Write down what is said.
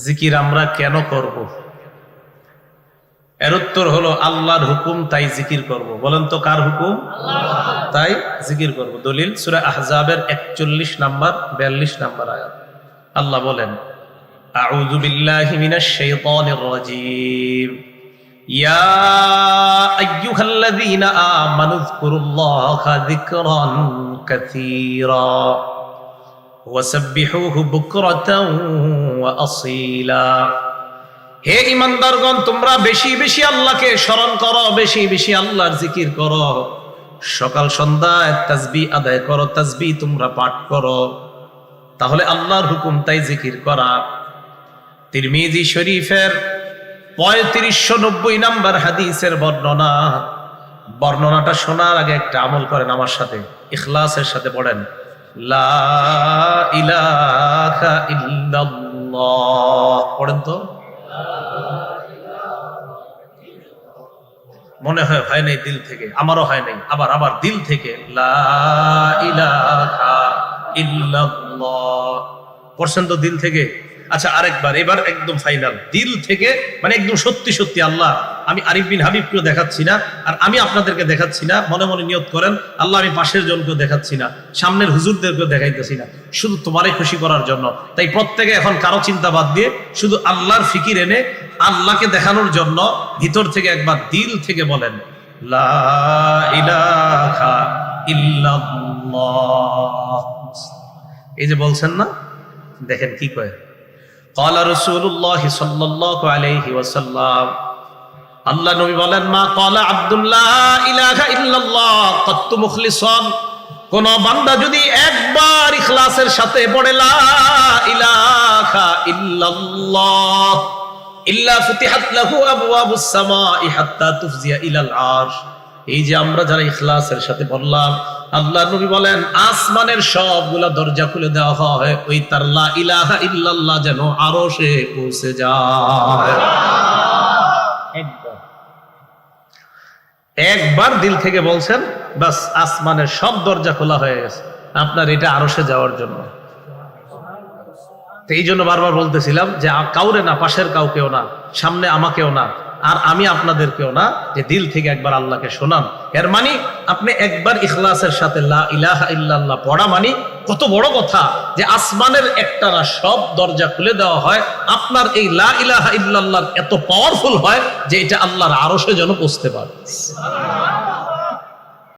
জিকির আমরা কেন করব? এর উত্তর হলো আল্লাহর হুকুম, তাই জিকির করব। বলেন তো কার হুকুম? তাই জিকির করব। দলিল সূরা আহজাবের 41 নাম্বার 42 নাম্বার আয়াত। আল্লাহ বলেন, আউযু বিল্লাহি মিনাশ শাইতানির রাজীম, ইয়া আইয়ুহাল্লাযীনা আমানু যকুরুল্লাহা যিকরান কাসীরা ওয়াসাব্বিহুহু বুকরাতাও ওয়া আসীলা। হে ঈমানদারগণ, তোমরা বেশি বেশি আল্লাহকে স্মরণ করো, বেশি বেশি আল্লাহর জিকির করো, সকাল সন্ধ্যায় তাসবিহ আদায় করো, তাসবিহ তোমরা পাঠ করো। তাহলে আল্লাহর হুকুম, তাই জিকির করা। তিরমিজি শরীফের 3590 নাম্বার হাদিসের বর্ণনাটা শোনার আগে একটা আমল করেন আমার সাথে, ইখলাসের সাথে পড়েন, লা ইলাহা ইল্লাল্লাহ। পড়েন তো। মনে হয় নাই দিল থেকে, আমারও হয় নাই, আবার দিল থেকে, লা ইলাহা ইল্লাল্লাহ। পড়ছেন তো দিল থেকে? আচ্ছা আরেকবার, এবার একদম ফাইনাল, দিল থেকে, মানে একদম সত্যি সত্যি। আল্লাহ, আমি আরিফ বিন হাবিবকেও দেখাচ্ছি না, আর আমি আপনাদেরকে দেখাচ্ছি না। মনে মনে নিয়ত করেন, আল্লাহ আমি পাশের জনকেও দেখাচ্ছি না, সামনের হুজুরদেরকেও দেখাইতেছি না, শুধু তোমারই খুশি করার জন্য। তাই প্রত্যেকে এখন কারো চিন্তা বাদ দিয়ে শুধু আল্লাহর ফিকির এনে আল্লাহকে দেখানোর জন্য ভিতর থেকে একবার দিল থেকে বলেন, লা ইলাহা ইল্লাল্লাহ। এই যে বলছেন না, দেখেন কি কয়, ক্বালা রাসূলুল্লাহ সাল্লাল্লাহু আলাইহি ওয়াসাল্লাম, আল্লাহ নবী বলেন, মা ক্বালা আব্দুল্লাহ ইলাহা ইল্লাল্লাহ কাত্তু মুখলিসান, কোন বান্দা যদি একবার ইখলাসের সাথে পড়ে লা ইলাহা ইল্লাল্লাহ, ইল্লা ফুতিহাত লাহু আবওয়াবুস সামাই হাত্তা তুফজিয়া ইলাল আরশ। এই যে আমরা যারা ইখলাসের সাথে বললাম, আল্লাহ নবী বলেন আসমানের সবগুলা দরজা খুলে দেওয়া হয়, ওই তার লা ইলাহা ইল্লাল্লাহ যেন আরশে পৌঁছে যায়। একবার দিল থেকে বলছেন, বাস আসমানের সব দরজা খোলা হয়ে গেছে আপনার এটা আরশে যাওয়ার জন্য। এই জন্য বারবার বলতেছিলাম যে কাউরে না, পাশের কাউকেও না, সামনে আমাকেও না, আর আমি আপনাদেরকেও না, যে দিল থেকে একবার আল্লাহকে শোনান। এর মানে আপনি একবার ইখলাসের সাথে লা ইলাহা ইল্লাল্লাহ পড়া মানে কত বড় কথা, যে আসমানের একটা না সব দরজা খুলে দেওয়া হয়। আপনার এই লা ইলাহা ইল্লাল্লাহ এত পাওয়ারফুল হয় যে এটা আল্লাহর আরশে যেন পৌঁছতে পারে।